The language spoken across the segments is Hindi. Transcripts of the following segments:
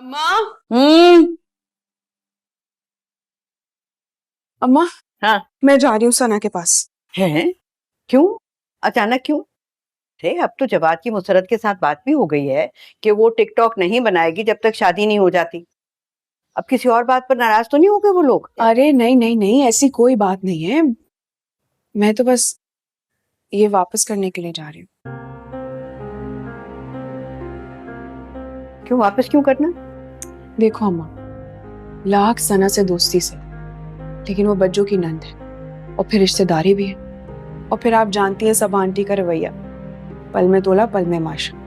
अम्मा। अम्मा। हाँ। मैं जा रही हूँ सना के पास। है? क्यों? अचानक क्यों? अब तो जवाद की मुसरत के साथ बात भी हो गई है कि वो टिकटॉक नहीं बनाएगी जब तक शादी नहीं हो जाती। अब किसी और बात पर नाराज तो नहीं हो गए वो लोग? अरे नहीं नहीं नहीं, ऐसी कोई बात नहीं है। मैं तो बस ये वापस करने के लिए जा रही हूँ। क्यों वापस क्यों करना? देखो अम्मा, लाख सना से दोस्ती से, लेकिन वो बच्चों की नंद है और फिर रिश्तेदारी भी है। और फिर आप जानती हैं सब आंटी का रवैया, पल में तोला पल में माशा।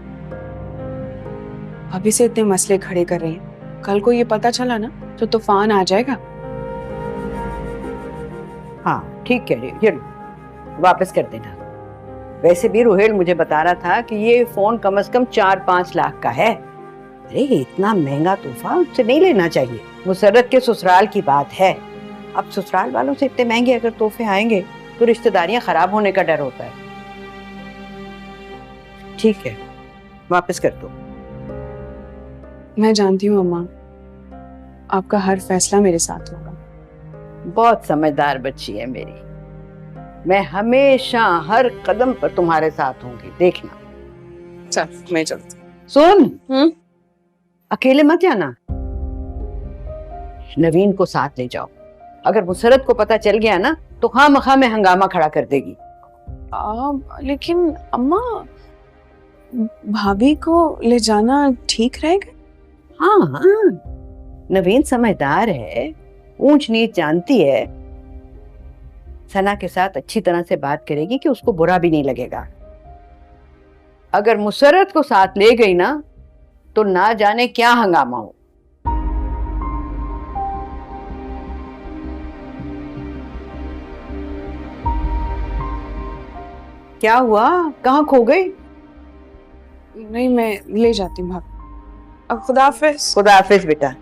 अभी से इतने मसले खड़े कर रही हैं, कल को ये पता चला ना तो तूफान आ जाएगा। हाँ ठीक कह रही हो, ये लो, वापस कर देना। वैसे भी रोहेल मुझे बता रहा था कि ये फोन कम से कम 4-5 लाख का है। अरे इतना महंगा तोहफा उससे नहीं लेना चाहिए। मुसर्रत के ससुराल की बात है। अब ससुराल वालों से इतने महंगे अगर तोहफे आएंगे तो रिश्तेदारियां खराब होने का डर होता है। ठीक है, वापस कर दो। मैं जानती हूँ अम्मा, आपका हर फैसला मेरे साथ होगा। बहुत समझदार बच्ची है मेरी। मैं हमेशा हर कदम पर तुम्हारे साथ होंगी, देखना। चल मैं चलती। सुन, अकेले मत जाना, नवीन को साथ ले जाओ। अगर मुसरत को पता चल गया ना तो खामखा में हंगामा खड़ा कर देगी। लेकिन अम्मा, भाभी को ले जाना ठीक रहेगा? हाँ हाँ, नवीन समझदार है, ऊंच नीच जानती है। सना के साथ अच्छी तरह से बात करेगी कि उसको बुरा भी नहीं लगेगा। अगर मुसरत को साथ ले गई ना तो ना जाने क्या हंगामा हो। क्या हुआ, कहाँ खो गई? नहीं, मैं ले जाती हूँ भाभी। अब खुदा हाफिज। खुदा हाफिज बेटा।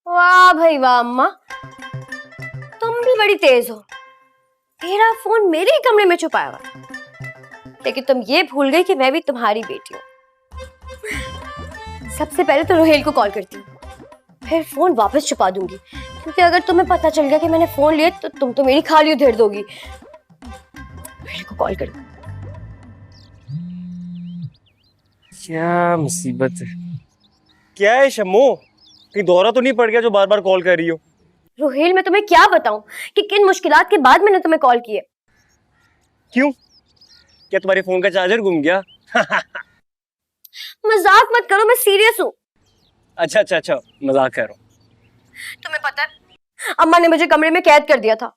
वाह भाई वाह अम्मा, तुम भी बड़ी तेज हो। तेरा फोन मेरे ही कमरे में छुपाया हुआ, लेकिन तुम ये भूल गई कि मैं भी तुम्हारी बेटी हूँ। सबसे पहले तो रोहेल को कॉल करती हूँ, फिर फोन वापस छुपा दूंगी, क्योंकि अगर तुम्हें पता चल गया कि मैंने फोन लिया तो तुम तो मेरी खाली उधेड़ दोगी। रोहेल को कॉल करती हूँ। क्या मुसीबत है? क्या है शम्मो, कहीं दौरा तो नहीं पड़ गया जो बार बार कॉल कर रही हो? रोहेल, मैं तुम्हें क्या बताऊं कि किन मुश्किलात के बाद मैंने तुम्हें कॉल किया। क्यों, क्या तुम्हारे फोन का चार्जर गुम गया? मजाक मत करो, मैं सीरियस हूँ। अच्छा, मजाक कर रहा हूँ। तुम्हें पता है, अम्मा ने मुझे कमरे में कैद कर दिया था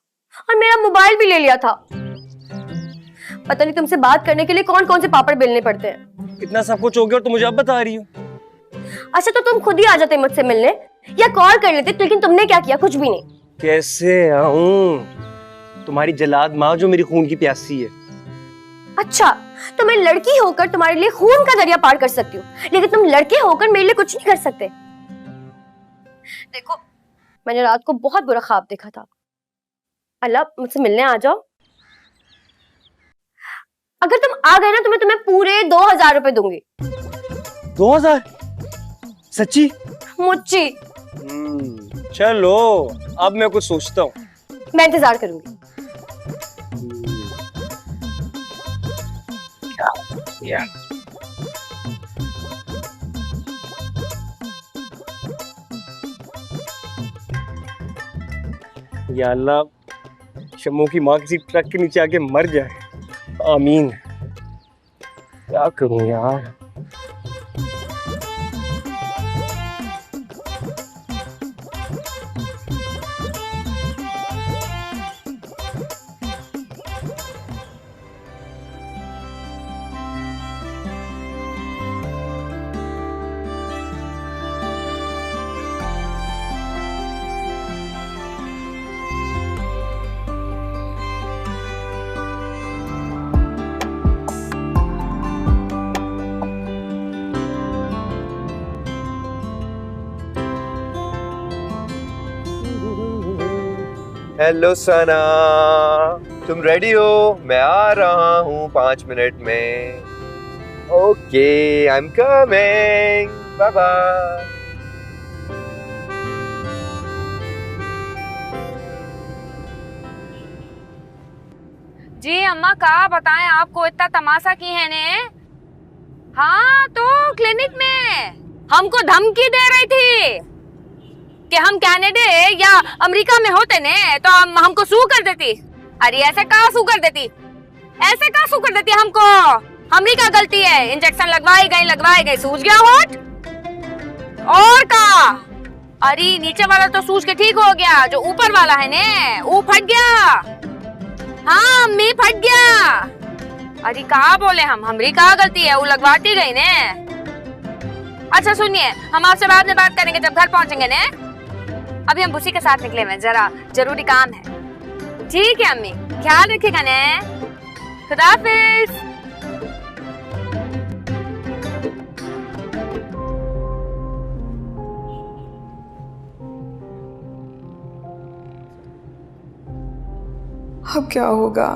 और मेरा मोबाइल भी ले लिया था। पता नहीं तुमसे बात करने के लिए कौन कौन से पापड़ बेलने पड़ते हैं। इतना सब कुछ हो गया और तुम मुझे अब बता रही हो? अच्छा तो तुम खुद ही आ जाते मुझसे मिलने या कॉल कर लेते, लेकिन तुमने क्या किया? कुछ भी नहीं। कैसे आऊं? तुम्हारी जलाद माँ जो मेरी खून की प्यासी है। अच्छा, तो मैं लड़की होकर तुम्हारे लिए खून का दरिया पार कर सकती हूँ, लेकिन तुम लड़के होकर मेरे लिए कुछ नहीं कर सकते। देखो, मैंने रात को बहुत बुरा ख्वाब देखा था। अल्लाह, मुझसे मिलने आ जाओ। अगर तुम आ गए ना तो मैं तुम्हें पूरे 2000 रुपए दूंगी। 2000? सच्ची? मुच्ची। चलो अब मैं कुछ सोचता हूँ। मैं इंतजार करूंगी। या या अल्लाह, शम्मू की माँ किसी ट्रक के नीचे आके मर जाए। आमीन। क्या करूं यार। हेलो सना, तुम रेडी हो? मैं आ रहा हूँ 5 मिनट में। Okay, I am coming, bye bye. जी अम्मा, कहा बताएं आपको, इतना तमाशा की है ने। हाँ तो क्लिनिक में हमको धमकी दे रही थी कि हम कनाडा या अमेरिका में होते ने तो हमको सू कर देती। अरे ऐसे कहाँ सू कर देती, ऐसे कहाँ सू कर देती हमको। हमारी क्या गलती है? इंजेक्शन लगवाए गए सूज गया होठ और का। अरे नीचे वाला तो सूज के ठीक हो गया, जो ऊपर वाला है ने वो फट गया। हाँ मैं फट गया। अरे कहा बोले हमारी कहा गलती है, वो लगवाती गई ने। अच्छा सुनिए, हम आपसे बाद में बात करेंगे जब घर पहुंचेंगे ने। अभी हम बुसी के साथ निकले हैं, जरा जरूरी काम है। ठीक है अम्मी, ख्याल रखिएगा ने। खुदा हाफिज। अब क्या होगा?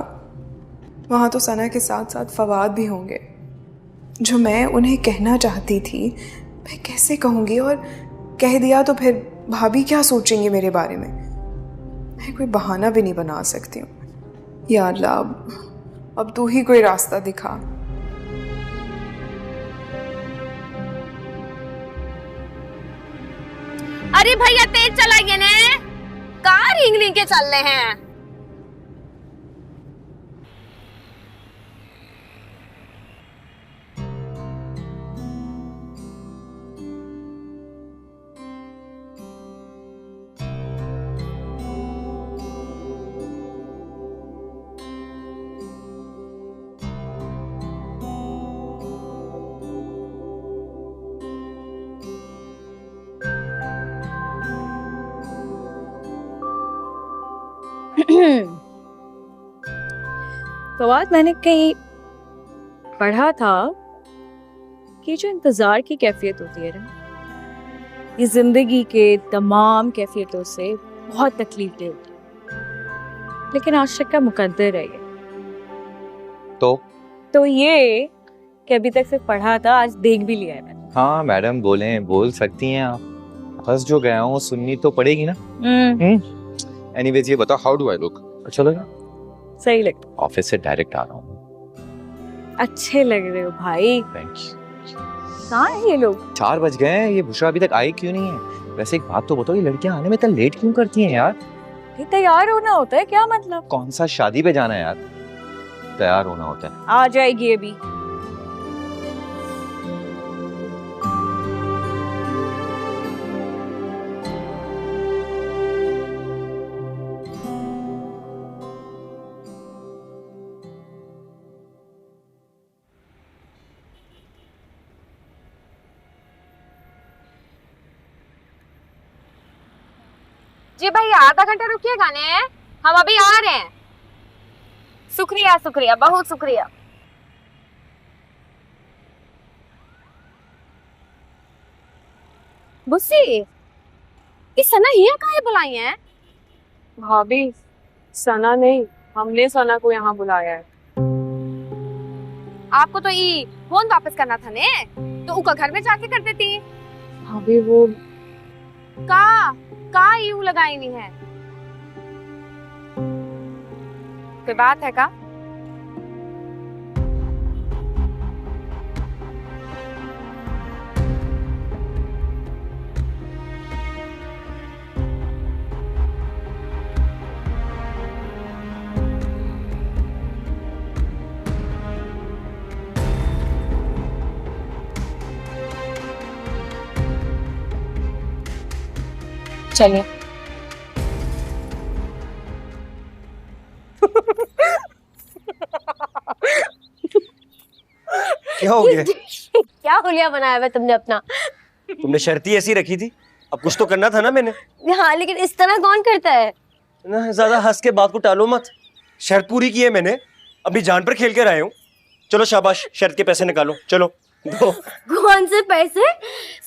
वहाँ तो सना के साथ साथ फवाद भी होंगे। जो मैं उन्हें कहना चाहती थी मैं कैसे कहूँगी, और कह दिया तो फिर भाभी क्या सोचेंगे मेरे बारे में। मैं कोई बहाना भी नहीं बना सकती हूँ। या अल्लाह, अब तू ही कोई रास्ता दिखा। अरे भैया तेज चलाइए ने, कार रिंग रिंग के चल रहे हैं। फवाद, मैंने कहीं पढ़ा था कि जो इंतजार की कैफियत होती है ना, ये जिंदगी के तमाम कैफियतों से बहुत तकलीफ दे होती है, लेकिन आशिक का मुकद्दर है ये। तो ये कि अभी तक सिर्फ पढ़ा था, आज देख भी लिया है मैंने। हाँ मैडम, बोल सकती हैं आप। बस जो गया हूँ सुननी तो पड़ेगी ना। एनीवेज ये बताओ, हाउ डू आई लुक? अच्छा लगा? सही लगता। ऑफिस से डायरेक्ट आ रहा हूँ। अच्छे लग रहे हो भाई। Thank you. कहाँ है ये लोग? 4 बज गए हैं, ये बुशरा अभी तक आई क्यों नहीं है? वैसे एक बात तो बताओ, ये लड़कियां आने में इतना लेट क्यों करती हैं यार? ये तैयार होना होता है, क्या मतलब? कौन सा शादी पे जाना है यार, तैयार होना होता है। आ जाएगी अभी। जी भैया आधा घंटा रुकिएगा ने, हम अभी आ रहे हैं। शुक्रिया शुक्रिया, बहुत शुक्रिया। बुस्सी, इस सना यहाँ काहे बुलाई है? भाभी, सना नहीं, हमने सना को यहाँ बुलाया है। आपको तो ये फोन वापस करना था ने, तो उका घर में जाके कर देती। भाभी वो का का यूं लगाई हुई है? कोई बात है का? चलिए। क्या हो गया? क्या हुलिया बनाया हुआ तुमने अपना? तुमने शर्ती ऐसी रखी थी, अब कुछ तो करना था ना मैंने। हाँ, लेकिन इस तरह कौन करता है? ना ज्यादा हंस के बात को टालो मत। शर्त पूरी की है मैंने, अभी जान पर खेल कर आए हूँ। चलो शाबाश, शर्त के पैसे निकालो, चलो दो। कौन से पैसे?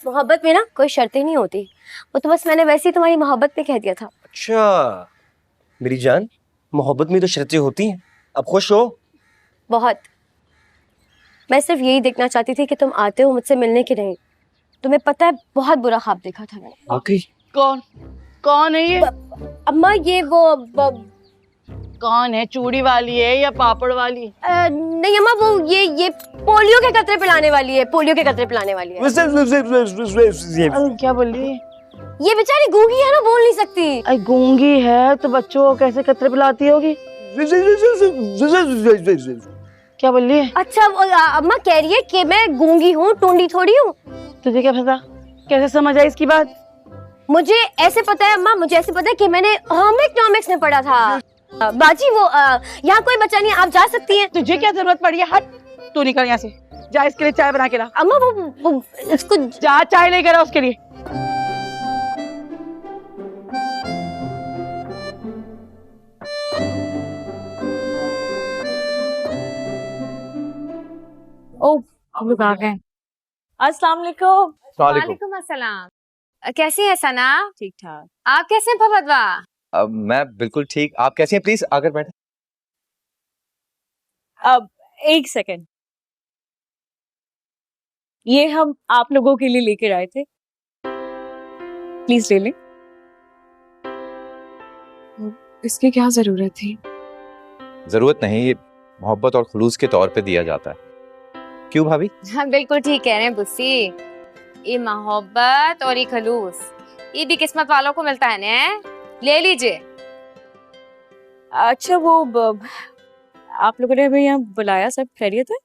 मोहब्बत में ना कोई शर्तें नहीं होती, वो तो बस मैंने वैसे ही तुम्हारी मोहब्बत में कह दिया था। अच्छा मेरी जान, मोहब्बत में तो शर्तें होती हैं। अब खुश हो? बहुत। मैं सिर्फ यही देखना चाहती थी कि तुम आते हो मुझसे मिलने की नहीं। तुम्हें पता है बहुत बुरा ख्वाब देखा था मैंने। वाकई? कौन कौन है ये? अम्मा ये वो कौन है? चूड़ी वाली है या पापड़ वाली? नहीं अम्मा, वो ये पोलियो के कतरे पिलाने वाली है, पोलियो के कतरे पिलाने वाली है। अरे क्या बोल रही है? ये बेचारी गूंगी है ना, बोल नहीं सकती। अरे गूंगी है तो बच्चों को कैसे कतरे पिलाती होगी? क्या बोल रही है? अच्छा अम्मा कह रही है कि मैं गूंगी हूँ, टूंडी थोड़ी हूँ। तुझे क्या पता? कैसे समझ आई इसकी बात? मुझे ऐसे पता है अम्मा, मुझे ऐसे पता है कि मैंने होम इकोनॉमिक्स में पढ़ा था। बाजी वो यहाँ कोई बच्चा नहीं, आप जा सकती हैं। तुझे क्या जरूरत पड़ी है? हट, तू निकल यहाँ से। जा इसके लिए चाय बना के ला। अम्मा वो इसको जा चाय लेकर आ उसके लिए। ओ, हम लोग आ गए। अस्सलाम वालेकुम। वालेकुम अस्सलाम। कैसी है सना? ठीक ठाक। आप कैसे हैं फवदवा? मैं बिल्कुल ठीक। आप कैसे हैं? प्लीज आकर बैठे। अब एक सेकंड, ये हम आप लोगों के लिए लेकर आए थे, प्लीज ले लें। इसकी क्या जरूरत थी? जरूरत नहीं, ये मोहब्बत और खुलूस के तौर पे दिया जाता है। क्यों भाभी? हाँ बिल्कुल ठीक कह रहे हैं बुस्सी। ये मोहब्बत और ये खलूस, ये भी किस्मत वालों को मिलता है ना, ले लीजिए। अच्छा वो आप लोगों ने हमें यहाँ बुलाया, सब खैरियत है?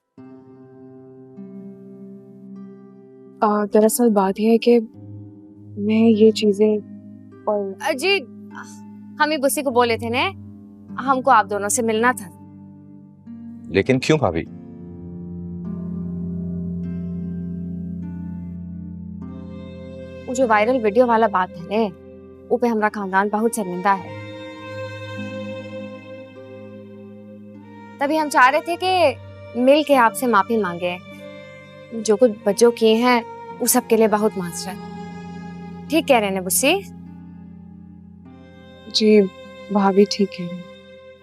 दरअसल बात यह है कि मैं ये चीजें और जी हम ही बुस्सी को बोले थे ने, हमको आप दोनों से मिलना था। लेकिन क्यों भाभी? वो जो वायरल वीडियो वाला बात है ने, वो पे हमारा खानदान बहुत शर्मिंदा है। तभी हम चाह रहे थे कि मिल के आपसे माफी मांगे। जो कुछ बच्चों किए हैं वो सब के लिए बहुत माजरत। ठीक कह रहे हैं बुस्सी? जी भाभी ठीक है।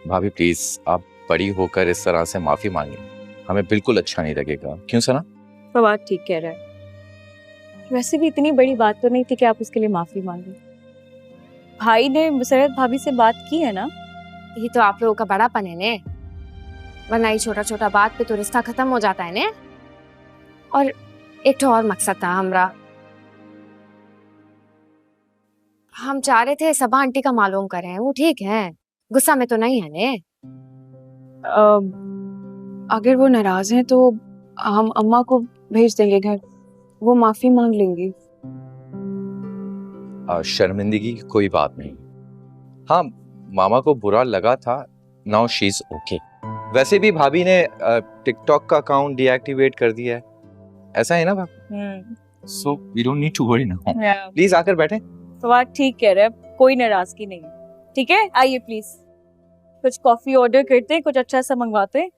भाभी प्लीज आप बड़ी होकर इस तरह से माफी मांगे, हमें बिल्कुल अच्छा नहीं लगेगा। क्यों सना? फवाद ठीक कह रहा है। वैसे भी इतनी बड़ी बात तो नहीं थी कि आप उसके लिए माफी मांगे। भाई ने मुसरत भाभी से बात की है ना? ये तो आप लोगों का बड़ापन है ने, वरना ये छोटा छोटा बात पे तो रिश्ता खत्म हो जाता है ने। और एक तो और मकसद था हमरा, हम चाह रहे थे सबा आंटी का मालूम करें, वो ठीक है, गुस्सा में तो नहीं है ने? अगर वो नाराज हैं तो हम अम्मा को भेज देंगे घर, वो माफी मांग लेंगी। शर्मिंदगी की कोई बात नहीं। हाँ मामा को बुरा लगा था, नाउ शी इज ओके। वैसे भी भाभी ने टिकटॉक का अकाउंट डीएक्टिवेट कर दिया है, ऐसा है ना भाभी? So we don't need to worry now. Please आकर बैठे। फवाद ठीक कह रहा है, कोई नाराजगी नहीं है। ठीक है, आइए प्लीज, कुछ कॉफी ऑर्डर करते हैं, कुछ अच्छा सा मंगवाते हैं।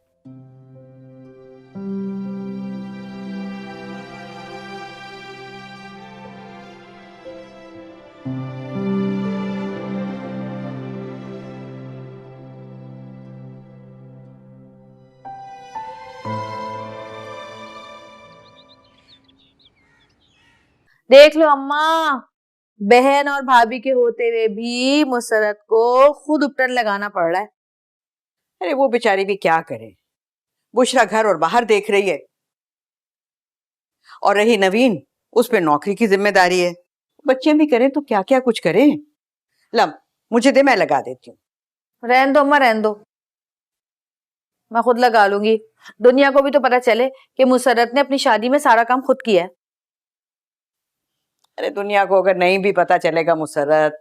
देख लो अम्मा, बहन और भाभी के होते हुए भी मुसरत को खुद उपटन लगाना पड़ रहा है। अरे वो बेचारी भी क्या करे, बुशरा घर और बाहर देख रही है, और रही नवीन, उस पे नौकरी की जिम्मेदारी है। बच्चे भी करें तो क्या क्या कुछ करें। लब मुझे दे, मैं लगा देती हूँ। रहन दो अम्मा, रहन दो, मैं खुद लगा लूंगी। दुनिया को भी तो पता चले कि मुसरत ने अपनी शादी में सारा काम खुद किया है। अरे दुनिया को अगर नहीं भी पता चलेगा मुसर्रत,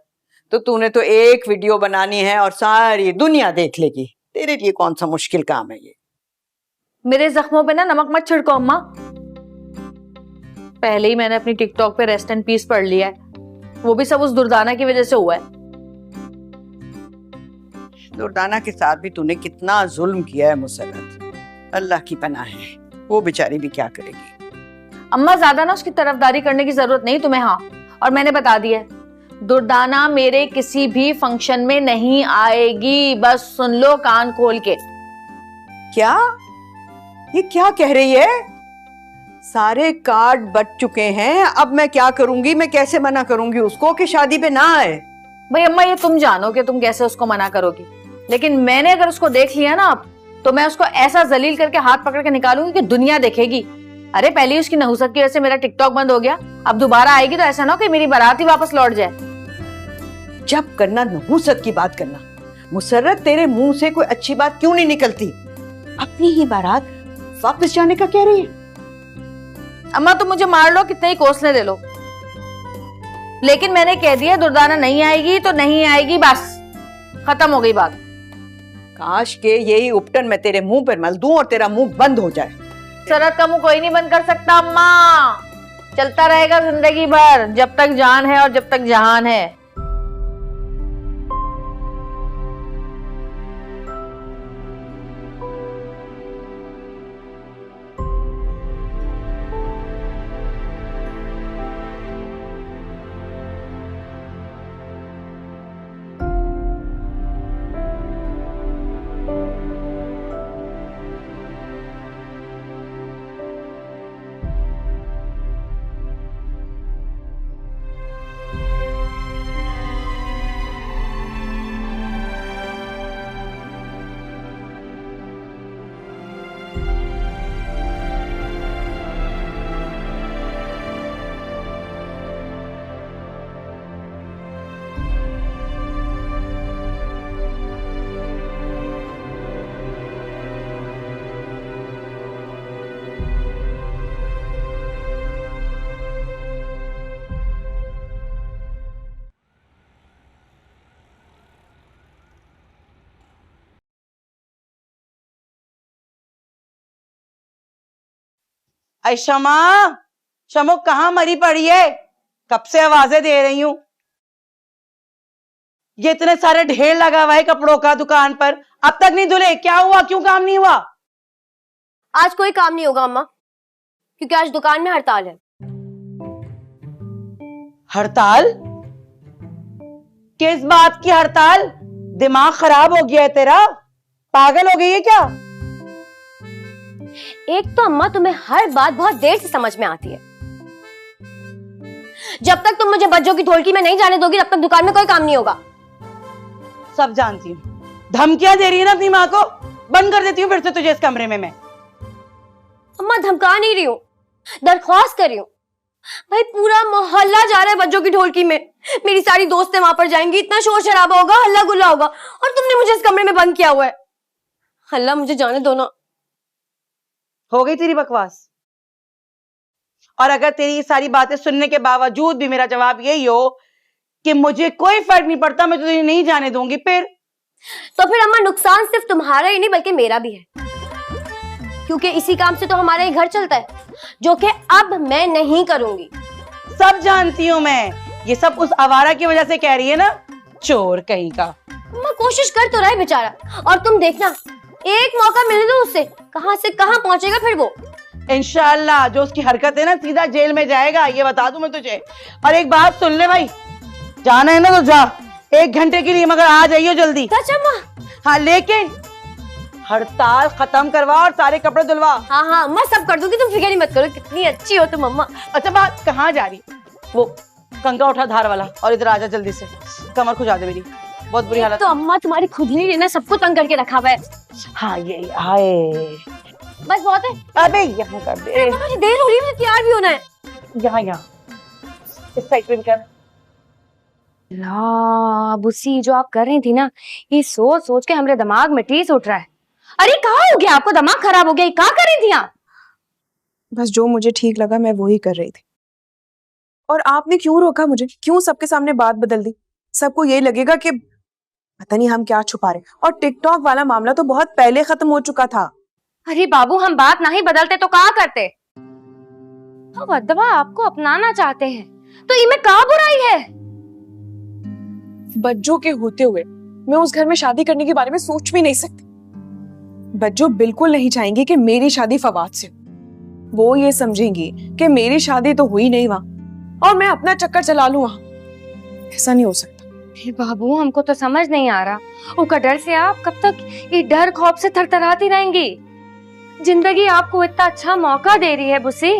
तो तूने तो एक वीडियो बनानी है और सारी दुनिया देख लेगी। तेरे लिए कौन सा मुश्किल काम है ये। मेरे जख्मों पे ना नमक मत छिड़को अम्मा। पहले ही मैंने अपनी टिकटॉक पे रेस्ट एंड पीस पढ़ लिया है, वो भी सब उस दुर्दाना की वजह से हुआ है। दुर्दाना के साथ भी तूने कितना जुल्म किया है मुसर्रत, अल्लाह की पनाह है। वो बेचारी भी क्या करेगी। अम्मा ज्यादा ना उसकी तरफदारी करने की जरूरत नहीं तुम्हें। हाँ, और मैंने बता दिया है, दुर्दाना मेरे किसी भी फंक्शन में नहीं आएगी। बस सुन लो कान खोल के। क्या ये क्या कह रही है? सारे कार्ड बच चुके हैं, अब मैं क्या करूंगी? मैं कैसे मना करूंगी उसको कि शादी पे ना आए? भाई अम्मा, ये तुम जानो कि तुम कैसे उसको मना करोगी, लेकिन मैंने अगर उसको देख लिया ना अब, तो मैं उसको ऐसा जलील करके हाथ पकड़ के निकालूंगी कि दुनिया देखेगी। अरे पहले उसकी नहुसत की वजह से मेरा टिकटॉक बंद हो गया, अब दोबारा आएगी तो ऐसा ना हो कि मेरी बारात ही वापस लौट जाए। जब करना नहुसत की बात करना। मुसर्रत, तेरे मुंह से कोई अच्छी बात क्यों नहीं निकलती? अपनी ही बारात वापस जाने का कह रही है। अम्मा तुम मुझे मार लो, कितने ही कोसने दे लो, लेकिन मैंने कह दिया दुर्दाना नहीं आएगी तो नहीं आएगी, बस खत्म हो गई बात। काश के यही उपटन मैं तेरे मुंह पर मल दूं और तेरा मुंह बंद हो जाए। शरत का मुंह कोई नहीं बंद कर सकता अम्मा, चलता रहेगा जिंदगी भर, जब तक जान है और जब तक जहान है। अरे शमा, शमो कहाँ मरी पड़ी है? कब से आवाजें दे रही हूं। ये इतने सारे ढेर लगा हुआ है कपड़ों का दुकान पर, अब तक नहीं धुले। क्या हुआ, क्यों काम नहीं हुआ? आज कोई काम नहीं होगा अम्मा, क्योंकि आज दुकान में हड़ताल है। हड़ताल? किस बात की हड़ताल? दिमाग खराब हो गया है तेरा? पागल हो गई है क्या? एक तो अम्मा तुम्हें हर बात बहुत देर से समझ में आती है। जब तक तुम मुझे बच्चों की ढोलकी में नहीं जाने दोगी तब तक दुकान में कोई काम नहीं होगा। सब जानती हूँ, धमकियां दे रही है ना अपनी माँ को। बंद कर देती हूँ फिर से तुझे इस कमरे में मैं। अम्मा धमका नहीं रही हूँ, दरख्वास्त कर रही हूँ। भाई पूरा मोहल्ला जा रहा है बच्चों की ढोलकी में, मेरी सारी दोस्तें वहां पर जाएंगी, इतना शोर शराबा होगा, हल्ला गुल्ला होगा, और तुमने मुझे इस कमरे में बंद किया हुआ है। हल्ला मुझे जाने दो ना। हो गई तेरी बकवास? और अगर तेरी ये सारी बातें सुनने के बावजूद भी मेरा जवाब यही हो कि मुझे कोई फर्क नहीं पड़ता, मैं तुझे नहीं जाने दूंगी, तो फिर अम्मा नुकसान सिर्फ तुम्हारा ही नहीं बल्कि मेरा भी है, क्योंकि इसी काम से तो हमारा ही घर चलता है, जो कि अब मैं नहीं करूंगी। सब जानती हूँ मैं, ये सब उस आवारा की वजह से कह रही है ना, चोर कहीं का। अम्मा कोशिश कर तो रहा है बेचारा, और तुम देखना एक मौका मिले तो उससे कहां से कहां पहुंचेगा फिर वो। इंशाल्लाह जो उसकी हरकत है ना, सीधा जेल में जाएगा, ये बता दूं मैं तुझे। और एक बात सुन ले भाई, जाना है ना तो जा, 1 घंटे के लिए, मगर आ जाइयो जल्दी। हाँ, लेकिन हड़ताल खत्म करवा और सारे कपड़े धुलवा। हाँ हाँ अम्मा सब कर दूंगी, तुम फिक्र ही मत करो। कितनी अच्छी हो तुम अम्मा। अच्छा बात, कहाँ जा रही? वो कंगा उठा धार वाला और इधर आजा जल्दी से, कमर खुजा दे मेरी, बहुत बुरी हालत। तो अम्मा तुम्हारी खुजली ने ना सबको तंग करके रखा हुआ है। हाँ ये हाय, बस बहुत है। अबे यहाँ कर दे, मुझे देर हो रही है, मुझे तैयार भी होना है। यहाँ इस साइड पे भी कर। ला बुसी, जो आप कर रही थी ना, ये सोच सोच के हमारे दिमाग में टीस उठ रहा है। अरे कहाँ हो गया, आपको दिमाग खराब हो गया? ये कहाँ कर रही थी आप? बस जो मुझे ठीक लगा मैं वही कर रही थी। और आपने क्यों रोका मुझे? क्यों सबके सामने बात बदल दी? सबको ये लगेगा कि पता नहीं हम क्या छुपा रहे। और टिकटॉक वाला मामला तो बहुत पहले खत्म हो चुका था। अरे बाबू, हम बात नहीं बदलते तो कहाँ करते? हम अदवा आपको अपनाना चाहते हैं तो इनमें कहाँ बुराई है? बच्चों के होते हुए मैं उस घर में शादी करने के बारे में सोच भी नहीं सकती। बच्चों बिल्कुल नहीं चाहेंगे कि मेरी शादी फवाद से। वो ये समझेंगी कि मेरी शादी तो हुई नहीं वहां और मैं अपना चक्कर चला लूं वहां। ऐसा नहीं हो सकता। हे बाबू, हमको तो समझ नहीं आ रहा, उसका डर से आप कब तक ये डर खौफ से थरथराती रहेंगी? जिंदगी आपको इतना अच्छा मौका दे रही है बुसी,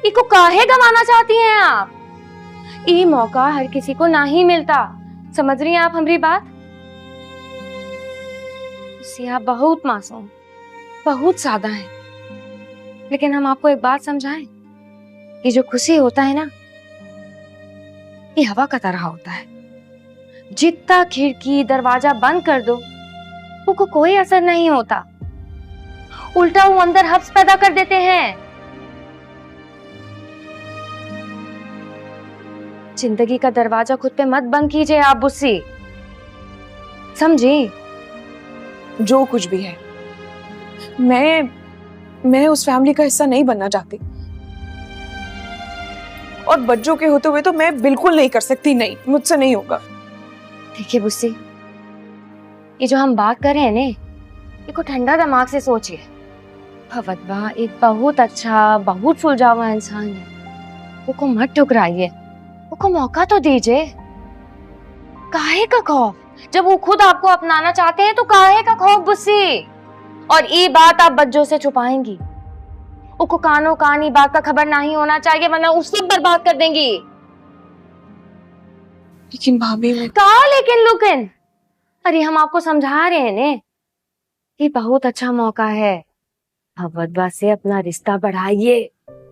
इसको काहे गंवाना चाहती हैं आप? ये मौका हर किसी को नहीं मिलता, समझ रही हैं आप हमारी बात? बुसी, आप बहुत मासूम, बहुत सादा हैं, लेकिन हम आपको एक बात समझाएं, ये जो खुशी होता है ना, ये हवा का तरह होता है। जितना खिड़की दरवाजा बंद कर दो, उसको कोई असर नहीं होता, उल्टा वो अंदर हब्स पैदा कर देते हैं। जिंदगी का दरवाजा खुद पे मत बंद कीजिए आप बुस्सी, समझी? जो कुछ भी है, मैं उस फैमिली का हिस्सा नहीं बनना चाहती। और बच्चों के होते हुए तो मैं बिल्कुल नहीं कर सकती। नहीं, मुझसे नहीं होगा। देखिए बुस्सी, ये जो हम बात कर रहे हैं ने, इसको ठंडा दिमाग से सोचिए। भवदबा एक बहुत अच्छा, बहुत सुलझा हुआ इंसान है, उसको मत ठुकराइए, उसको मौका तो दीजिए। काहे का खौफ? जब वो खुद आपको अपनाना चाहते हैं तो काहे का खौफ बुस्सी? और ये बात आप बच्चों से छुपाएंगी, उसको कानों कानी बात का खबर नहीं होना चाहिए, वरना उससे बर्बाद कर देंगी। लेकिन भाभी, मैं कहा लेकिन लुकिन? अरे हम आपको समझा रहे हैं ने, ये बहुत अच्छा मौका है, भगवदबा से अपना रिश्ता बढ़ाइए।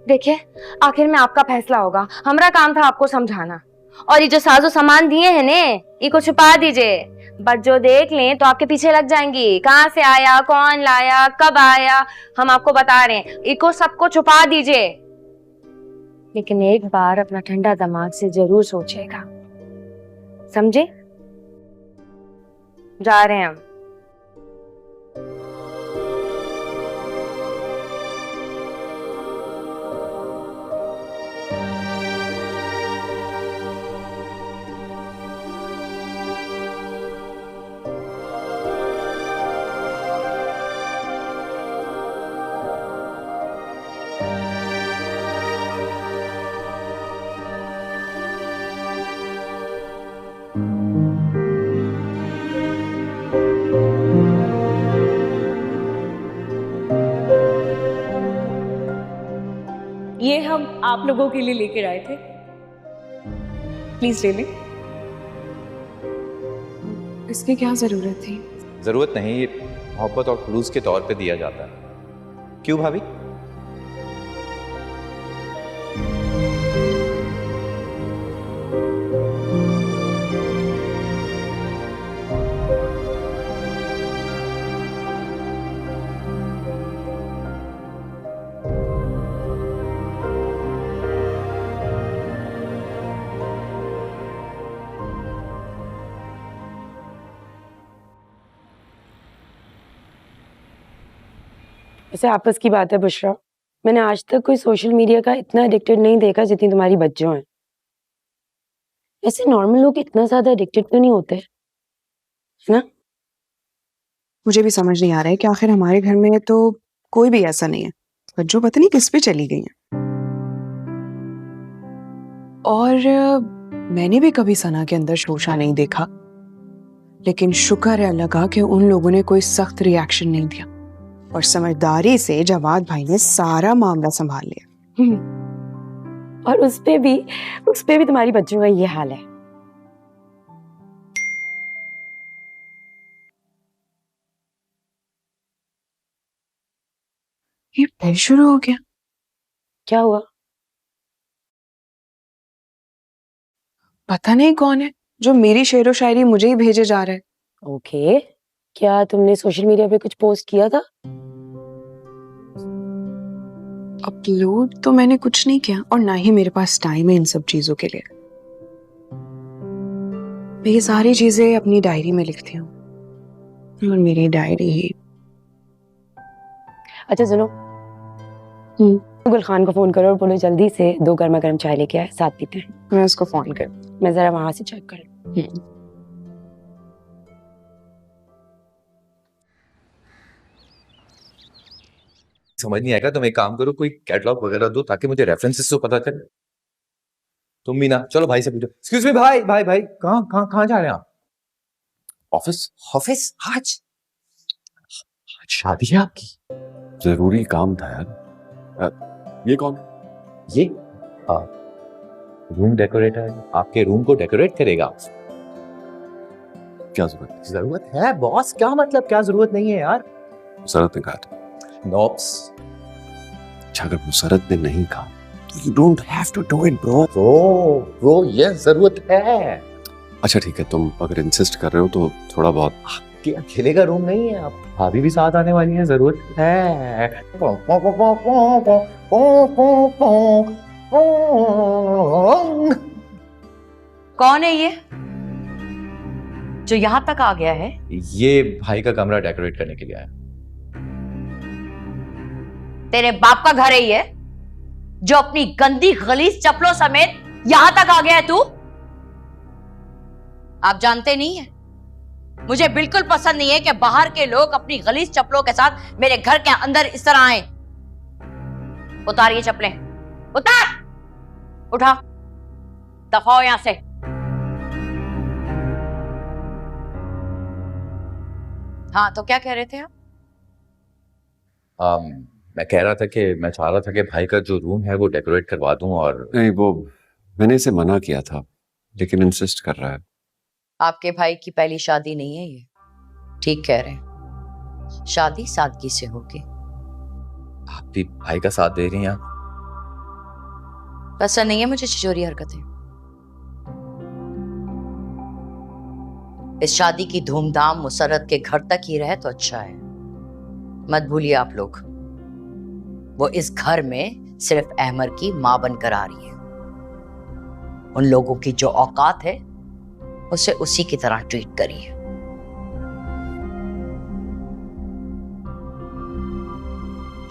देखिए, आखिर में आपका फैसला होगा, हमारा काम था आपको समझाना। और ये जो साजो सामान दिए हैं ने, इनको छुपा दीजिए, बच्चों देख लें तो आपके पीछे लग जाएंगी। कहाँ से आया, कौन लाया, कब आया, हम आपको बता रहे हैं, इनको सबको छुपा दीजिए। लेकिन एक बार अपना ठंडा दिमाग से जरूर सोचिएगा, समझे? जा रहे हैं हम। ये हम आप लोगों के लिए लेकर आए थे, प्लीज ले लें। इसकी क्या जरूरत थी? जरूरत नहीं, ये मोहब्बत और खुलूस के तौर पे दिया जाता है। क्यों भाभी? वैसे आपस की बात है बुशरा, मैंने आज तक कोई सोशल मीडिया का इतना एडिक्टेड नहीं देखा जितनी तुम्हारी बच्चों हैं। ऐसे नॉर्मल लोग इतना ज्यादा एडिक्टेड क्यों नहीं होते, है ना? मुझे भी समझ नहीं आ रहा है कि आखिर हमारे घर में तो कोई भी ऐसा नहीं है। बच्चों पता नहीं किस पे चली गई हैं। और मैंने भी कभी सना के अंदर शोशा नहीं देखा, लेकिन शुक्र है अल्लाह का कि उन लोगों ने कोई सख्त रिएक्शन नहीं दिया और समझदारी से जवाद भाई ने सारा मामला संभाल लिया। और उस पे भी तुम्हारी बच्चों का ये हाल है। ये फिर शुरू हो गया। क्या हुआ? पता नहीं कौन है जो मेरी शेरो शायरी मुझे ही भेजे जा रहा है। ओके, क्या तुमने सोशल मीडिया पे कुछ पोस्ट किया था? अपलोड तो मैंने कुछ नहीं किया और ना ही मेरे पास टाइम है इन सब चीजों के लिए। मैं ये सारी चीजें अपनी डायरी में लिखती हूँ और मेरी डायरी ही। अच्छा सुनो, गुल खान को फोन करो और बोलो जल्दी से 2 गर्मा गर्म चाय लेके आए, साथ पीते हैं। मैं उसको फोन कर। मैं जरा वहां से चेक कर। समझ नहीं आएगा, तुम एक काम करो, कोई कैटलॉग वगैरह दो ताकि मुझे रेफरेंसेस तो पता चले। तुम भी ना, चलो भाई से पूछो। एक्सक्यूज मी भाई, कहाँ जा रहे हैं आप? ऑफिस? ऑफिस आज शादी है आपकी? जरूरी काम था यार। ये कौन? ये रूम डेकोरेटर आपके रूम को डेकोरेट करेगा। क्या जरूरत? जरूरत है बॉस, क्या मतलब क्या जरूरत नहीं है यार? मुसरत ने कहा। नॉप्स। अच्छा, अगर मुसरत ने नहीं कहा तो you don't have to do it bro. Bro yes, जरूरत है। अच्छा ठीक है, तुम अगर इंसिस्ट कर रहे हो तो थोड़ा बहुत। आपके अकेले का रूम नहीं है, आप भाभी भी साथ आने वाली है, जरूरत है। कौन है ये जो यहां तक आ गया है? ये भाई का कमरा डेकोरेट करने के लिए आया। तेरे बाप का घर है ये जो अपनी गंदी गलीज चप्पलों समेत यहां तक आ गया है तू? आप जानते नहीं है, मुझे बिल्कुल पसंद नहीं है कि बाहर के लोग अपनी गलीज चप्पलों के साथ मेरे घर के अंदर इस तरह आए। उतार ये चप्पलें, उतार, उठा, दफा हो यहां से। हाँ तो क्या कह रहे थे आप? मैं कह रहा था कि मैं चाह रहा था कि भाई का जो रूम है वो डेकोरेट करवा दूं। और नहीं, वो मैंने इसे मना किया था लेकिन इंसिस्ट कर रहा है। आपके भाई की पहली शादी नहीं है ये, ठीक कह रहे हैं। शादी सादगी से होगी। आप भी भाई का साथ दे रही हैं। पसंद नहीं है मुझे छिछोरी हरकतें। इस शादी की धूमधाम मुसरत के घर तक ही रहे तो अच्छा है। मत भूलिए आप लोग, वो इस घर में सिर्फ अहमर की मां बनकर आ रही है। उन लोगों की जो औकात है उसे उसी की तरह ट्रीट करिए।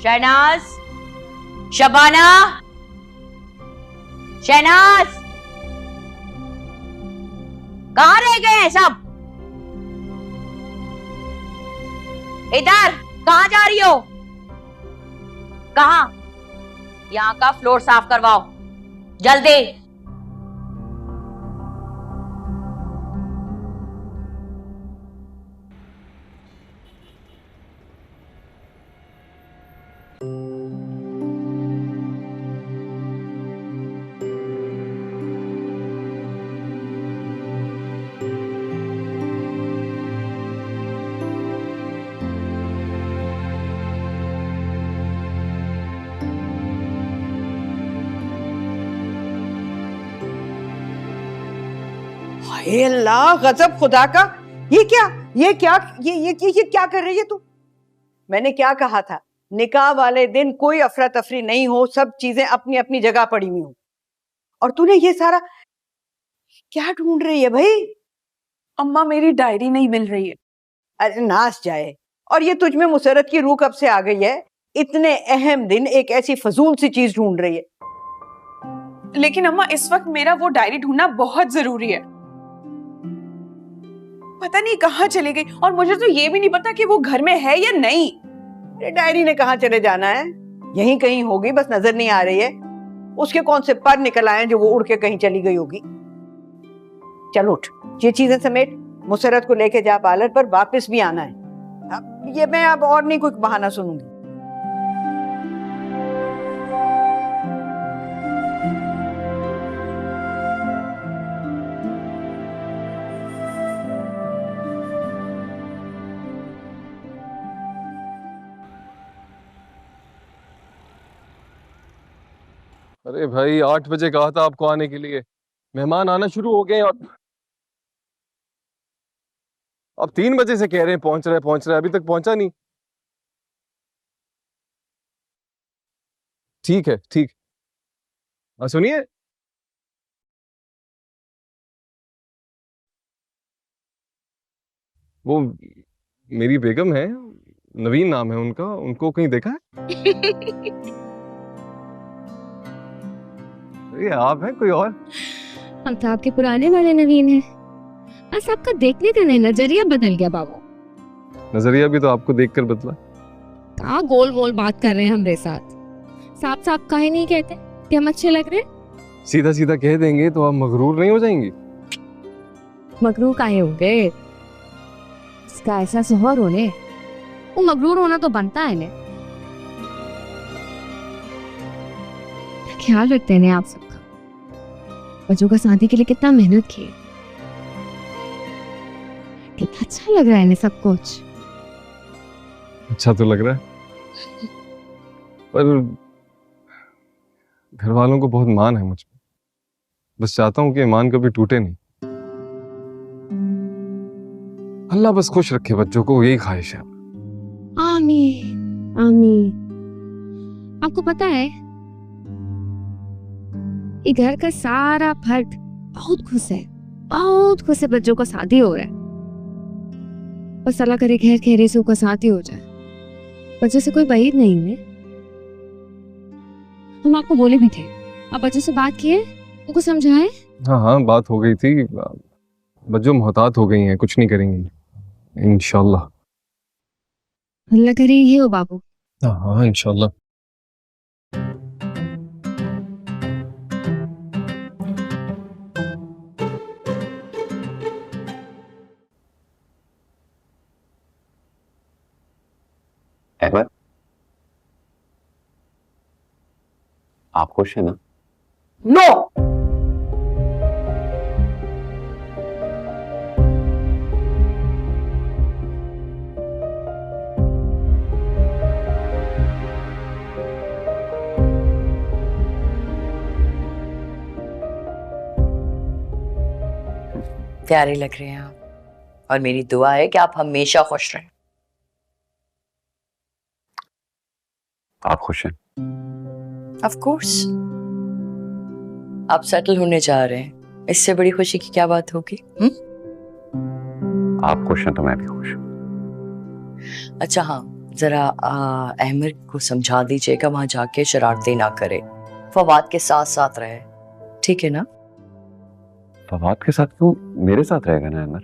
शहनाज, शबाना, शहनाज, कहां रह गए हैं सब? इधर, कहां जा रही हो? कहां? यहां का फ्लोर साफ करवाओ जल्दी। हे अल्लाह, गजब खुदा का। ये क्या क्या कर रही है तू? मैंने क्या कहा था, निकाह वाले दिन कोई अफरा तफरी नहीं हो, सब चीजें अपनी अपनी जगह पड़ी हुई हो। और तूने ये सारा क्या ढूंढ रही है भाई? अम्मा मेरी डायरी नहीं मिल रही है। अरे नाश जाए, और ये तुझ में मुसरत की रूह कब से आ गई है? इतने अहम दिन एक ऐसी फजूल सी चीज ढूंढ रही है। लेकिन अम्मा इस वक्त मेरा वो डायरी ढूंढना बहुत जरूरी है। पता नहीं कहाँ चली गई और मुझे तो ये भी नहीं पता कि वो घर में है या नहीं। डायरी ने कहाँ चले जाना है, यहीं कहीं होगी, बस नजर नहीं आ रही है। उसके कौन से पर निकल आए जो वो उड़ के कहीं चली गई होगी। चल उठ, ये चीजें समेट, मुसरत को लेके जा पार्लर पर, वापस भी आना है। अब ये मैं अब और नहीं कोई बहाना सुनूंगी। अरे भाई 8 बजे कहा था आपको आने के लिए, मेहमान आना शुरू हो गए और अब 3 बजे से कह रहे हैं पहुंच रहा है, अभी तक पहुंचा नहीं। ठीक है, ठीक। हाँ सुनिए, वो मेरी बेगम है, नवीन नाम है उनका, उनको कहीं देखा है? ये आप हैं कोई और? हम तो आपके पुराने वाले नवीन हैं। बस आपका देखने का नहीं, नजरिया बदल गया बाबू। नजरिया भी तो आपको देखकर बदला। कहाँ गोल गोल बात कर रहे हैं हमारे साथ। साफ साफ काहे नहीं कहते कि हम अच्छे लग रहे हैं? सीधा सीधा कह देंगे तो आप मगरूर नहीं हो जाएंगी? मगरूर काहे होंगे? इसका ऐसा सोहर होने, वो मगरूर होना तो बनता है ने। ख्याल रखते हैं आप सबका। बच्चों का शादी के लिए कितना मेहनत की, कितना अच्छा लग रहा है इन्हें सब कुछ। अच्छा तो लग रहा है, पर घर वालों को बहुत मान है मुझ पे। बस चाहता हूँ कि ईमान कभी टूटे नहीं। अल्लाह बस खुश रखे बच्चों को, यही ख्वाहिश है। आमीन आमीन। आपको पता है ये घर का सारा फर्द बहुत खुश है, बहुत खुश है बच्चों का शादी हो रहा है। बस अल्लाह करे खैर खैरे से उसका शादी हो जाए। बच्चों से कोई बात नहीं है, हम आपको बोले भी थे। आप बच्चों से बात किए, उनको समझाए? हाँ हाँ बात हो गई थी, बच्चों मोहतात हो गई हैं, कुछ नहीं करेंगी इंशाल्लाह। अल्लाह करे ये हो बाबू। हाँ हाँ इंशाल्लाह। अहमद, आप खुश हैं ना? नो। प्यारे लग रहे हैं आप, और मेरी दुआ है कि आप हमेशा खुश रहें। आप खुश हैं? Of course. आप सेटल होने जा रहे हैं, इससे बड़ी खुशी की क्या बात होगी? आप खुश हैं तो मैं भी खुश हूँ। अच्छा हाँ, जरा अहमद को समझा दीजिएगा वहां जाके शरारतें ना करे, फवाद के साथ साथ रहे, ठीक है ना? फवाद के साथ क्यों? मेरे साथ रहेगा ना अहमद।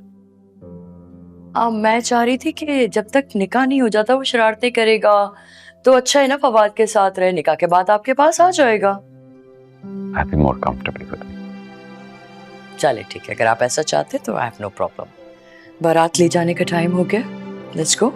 मैं चाह रही थी कि जब तक निकाह नहीं हो जाता वो शरारतें करेगा तो अच्छा है ना, फवाद के साथ रहे, निकाह के बाद आपके पास आ जाएगा। I be more comfortable with him. चले ठीक है, अगर आप ऐसा चाहते तो आई हैव नो प्रॉब्लम। बारात ले जाने का टाइम हो गया, लेट्स गो।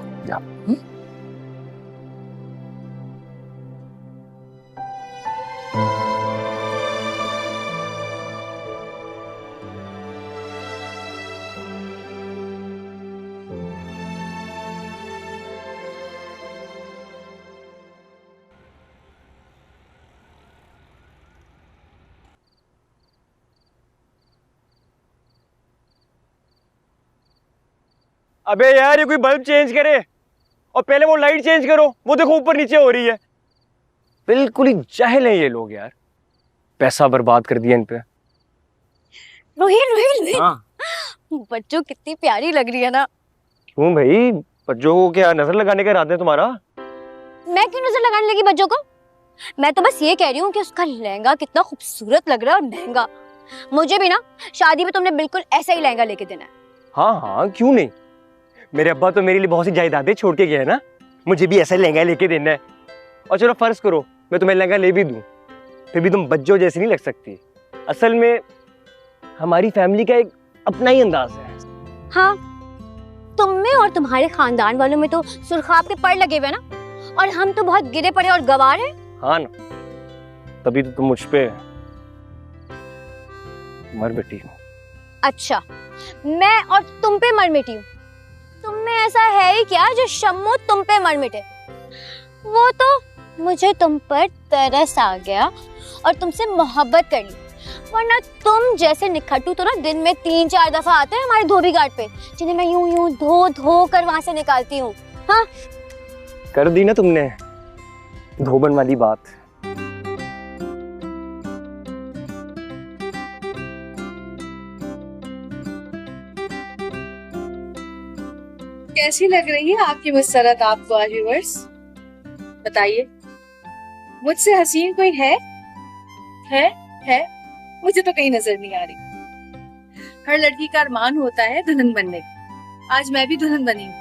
अबे यार ये कोई बल्ब चेंज करे और पहले वो लाइट चेंज करो, वो देखो ऊपर नीचे हो रही है। बिल्कुल ही जाहिल हैं ये लोग यार, पैसा बर्बाद कर दिया इन पे। रोहित रोहित रोहित, हाँ बच्चों कितनी प्यारी लग रही है ना। क्यों भाई, बच्चों को क्या नजर लगाने का इरादा है तुम्हारा? मैं क्यों नजर लगाने लगी बच्चों को? मैं तो बस ये कह रही हूँ कि उसका लहंगा कितना खूबसूरत लग रहा है और महंगा। मुझे भी ना शादी में तुमने बिल्कुल ऐसा ही लहंगा लेके देना है। हाँ हाँ क्यों नहीं, मेरे अब्बा तो मेरे लिए बहुत सी जायदादें छोड़ के गए हैं ना, मुझे भी ऐसा लहंगा लेके देना है। और चलो फर्ज करो मैं तुम्हें लहंगा ले भी दूं, फिर भी तुम बच्चों जैसी नहीं लग सकती। असल में हमारी फैमिली का एक अपना ही अंदाज है। हाँ, तुम में और तुम्हारे खानदान वालों में तो सुर्खाब के पर लगे हुए ना, और हम तो बहुत गिरे पड़े और गवार हैं। हाँ ना, तभी तो तुम मुझ पे मर बैठी हो। अच्छा, मैं और तुम पे मर मिटी हूँ? तुम में ऐसा है ही क्या जो शम्मो तुम पे मर मिटे? वो तो मुझे तुम पर तरस आ गया और तुमसे मोहब्बत कर ली, वरना तुम जैसे निखट्टू तो ना दिन में 3-4 दफा आते हैं हमारे धोबी घाट पे, जिन्हें मैं यूं यूं धो धो कर वहां से निकालती हूँ। हाँ कर दी ना तुमने धोबन वाली बात। कैसी लग रही है आपकी मुसरत आपको आज व्यूअर्स? बताइए, मुझसे हसीन कोई है? मुझे तो कहीं नजर नहीं आ रही। हर लड़की का अरमान होता है दुल्हन बनने का। आज मैं भी दुल्हन बनी हूँ।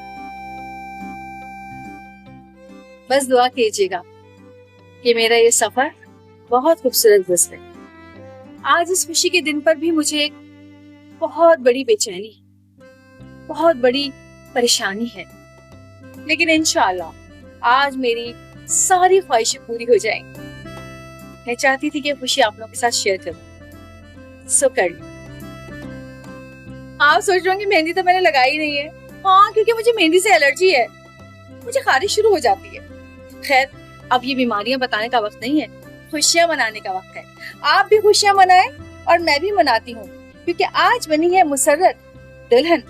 बस दुआ कीजिएगा कि मेरा ये सफर बहुत खूबसूरत गुजरे। आज इस खुशी के दिन पर भी मुझे एक बहुत बड़ी बेचैनी, बहुत बड़ी परेशानी है, लेकिन इंशाअल्लाह आज मेरी सारी ख्वाहिशें पूरी हो जाएंगी। मैं चाहती थी कि खुशी आप लोगों के साथ शेयर करूं, सो कर ली। आप सोच रहे होंगे मेहंदी तो मैंने लगाई नहीं है। हाँ, क्योंकि मुझे मेहंदी से एलर्जी है, मुझे खारिश शुरू हो जाती है। खैर, अब ये बीमारियां बताने का वक्त नहीं है, खुशियां मनाने का वक्त है। आप भी खुशियां मनाएं और मैं भी मनाती हूँ, क्योंकि आज बनी है मुसर्रत दुल्हन।